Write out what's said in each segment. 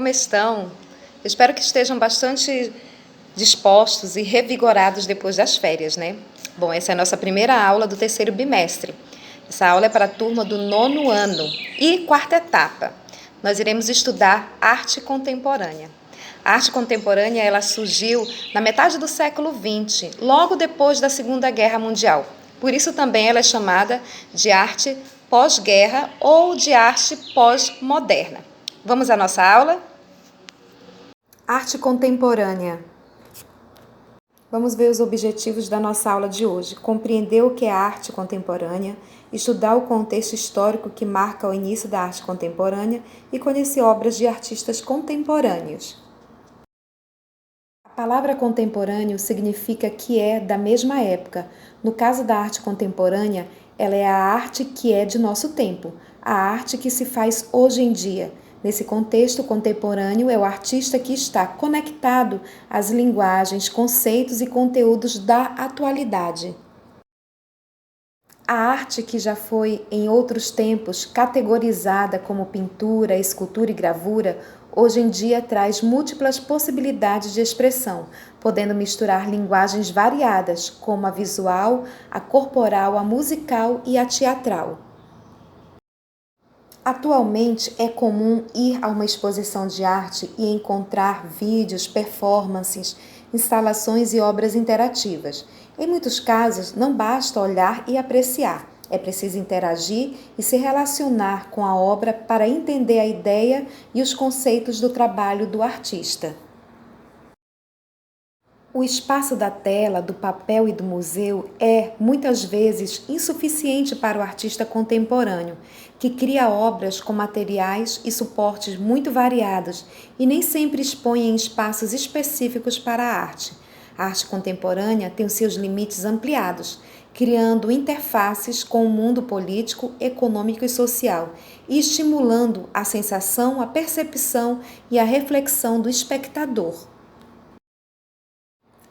como estão? Eu espero que estejam bastante dispostos e revigorados depois das férias, né? Bom, essa é a nossa primeira aula do terceiro bimestre. Essa aula é para a turma do 9º ano e quarta etapa. Nós iremos estudar arte contemporânea. A arte contemporânea ela surgiu na metade do século XX, logo depois da Segunda Guerra Mundial. Por isso também ela é chamada de arte pós-guerra ou de arte pós-moderna. Vamos à nossa aula? Arte contemporânea. Vamos ver os objetivos da nossa aula de hoje. Compreender o que é a arte contemporânea, estudar o contexto histórico que marca o início da arte contemporânea e conhecer obras de artistas contemporâneos. A palavra contemporâneo significa que é da mesma época. No caso da arte contemporânea, ela é a arte que é de nosso tempo, a arte que se faz hoje em dia. Nesse contexto, contemporâneo é o artista que está conectado às linguagens, conceitos e conteúdos da atualidade. A arte que já foi, em outros tempos, categorizada como pintura, escultura e gravura, hoje em dia traz múltiplas possibilidades de expressão, podendo misturar linguagens variadas, como a visual, a corporal, a musical e a teatral. Atualmente é comum ir a uma exposição de arte e encontrar vídeos, performances, instalações e obras interativas. Em muitos casos, não basta olhar e apreciar, é preciso interagir e se relacionar com a obra para entender a ideia e os conceitos do trabalho do artista. O espaço da tela, do papel e do museu é, muitas vezes, insuficiente para o artista contemporâneo, que cria obras com materiais e suportes muito variados e nem sempre expõe em espaços específicos para a arte. A arte contemporânea tem os seus limites ampliados, criando interfaces com o mundo político, econômico e social e estimulando a sensação, a percepção e a reflexão do espectador.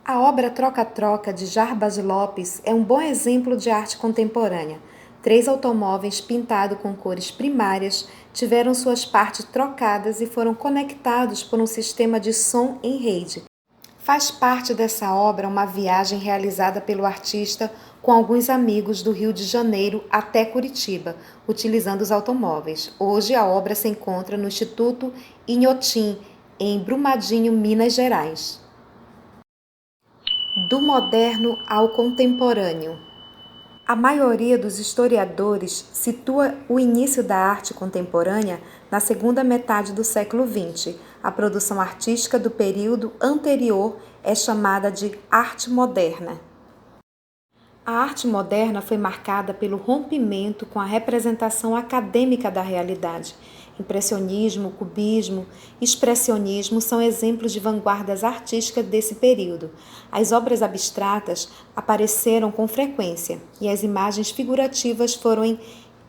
A obra Troca-Troca, de Jarbas Lopes, é um bom exemplo de arte contemporânea. 3 automóveis pintados com cores primárias tiveram suas partes trocadas e foram conectados por um sistema de som em rede. Faz parte dessa obra uma viagem realizada pelo artista com alguns amigos do Rio de Janeiro até Curitiba, utilizando os automóveis. Hoje a obra se encontra no Instituto Inhotim, em Brumadinho, Minas Gerais. Do moderno ao contemporâneo. A maioria dos historiadores situa o início da arte contemporânea na segunda metade do século XX. A produção artística do período anterior é chamada de arte moderna. A arte moderna foi marcada pelo rompimento com a representação acadêmica da realidade. Impressionismo, cubismo, expressionismo são exemplos de vanguardas artísticas desse período. As obras abstratas apareceram com frequência e as imagens figurativas foram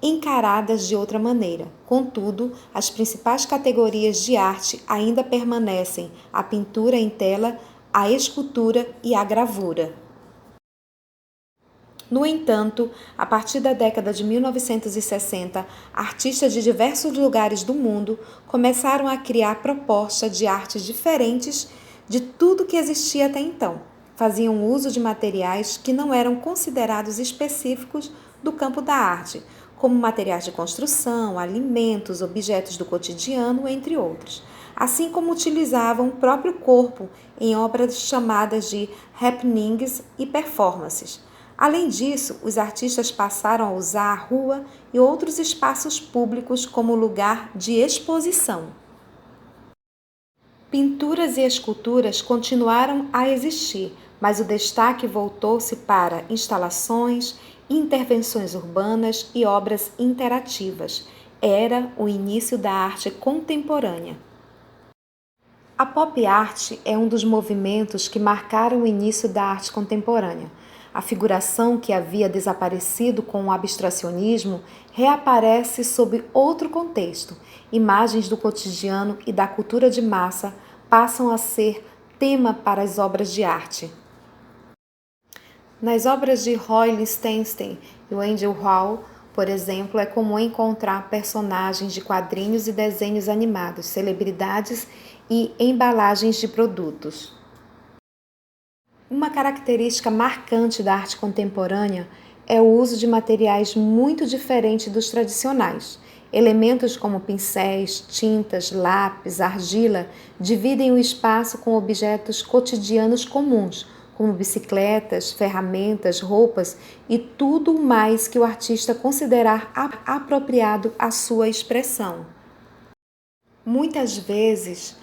encaradas de outra maneira. Contudo, as principais categorias de arte ainda permanecem: a pintura em tela, a escultura e a gravura. No entanto, a partir da década de 1960, artistas de diversos lugares do mundo começaram a criar propostas de artes diferentes de tudo que existia até então. Faziam uso de materiais que não eram considerados específicos do campo da arte, como materiais de construção, alimentos, objetos do cotidiano, entre outros. Assim como utilizavam o próprio corpo em obras chamadas de happenings e performances. Além disso, os artistas passaram a usar a rua e outros espaços públicos como lugar de exposição. Pinturas e esculturas continuaram a existir, mas o destaque voltou-se para instalações, intervenções urbanas e obras interativas. Era o início da arte contemporânea. A pop art é um dos movimentos que marcaram o início da arte contemporânea. A figuração que havia desaparecido com o abstracionismo reaparece sob outro contexto. Imagens do cotidiano e da cultura de massa passam a ser tema para as obras de arte. Nas obras de Roy Lichtenstein e Andy Warhol, Por exemplo, é comum encontrar personagens de quadrinhos e desenhos animados, celebridades e embalagens de produtos. Uma característica marcante da arte contemporânea é o uso de materiais muito diferentes dos tradicionais. Elementos como pincéis, tintas, lápis, argila dividem o espaço com objetos cotidianos comuns, como bicicletas, ferramentas, roupas e tudo mais que o artista considerar apropriado à sua expressão. Muitas vezes,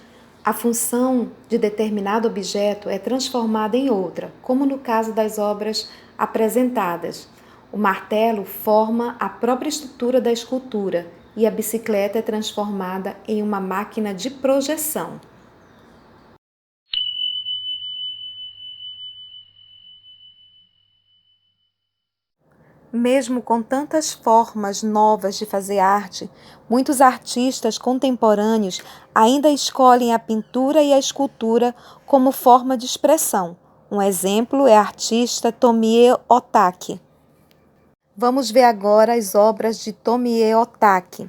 a função de determinado objeto é transformada em outra, como no caso das obras apresentadas. O martelo forma a própria estrutura da escultura e a bicicleta é transformada em uma máquina de projeção. Mesmo com tantas formas novas de fazer arte, muitos artistas contemporâneos ainda escolhem a pintura e a escultura como forma de expressão. Um exemplo é a artista Tomie Otake. Vamos ver agora as obras de Tomie Otake.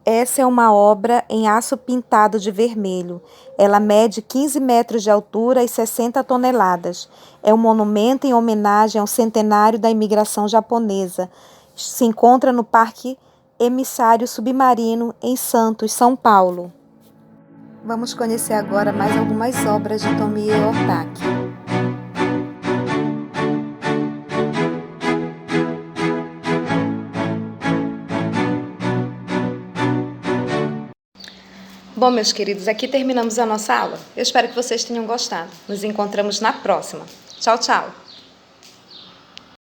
Essa é uma obra em aço pintado de vermelho. Ela mede 15 metros de altura e 60 toneladas. É um monumento em homenagem ao centenário da imigração japonesa. Se encontra no Parque Emissário Submarino, em Santos, São Paulo. Vamos conhecer agora mais algumas obras de Tomie Otake. Bom, meus queridos, aqui terminamos a nossa aula. Eu espero que vocês tenham gostado. Nos encontramos na próxima. Tchau, tchau!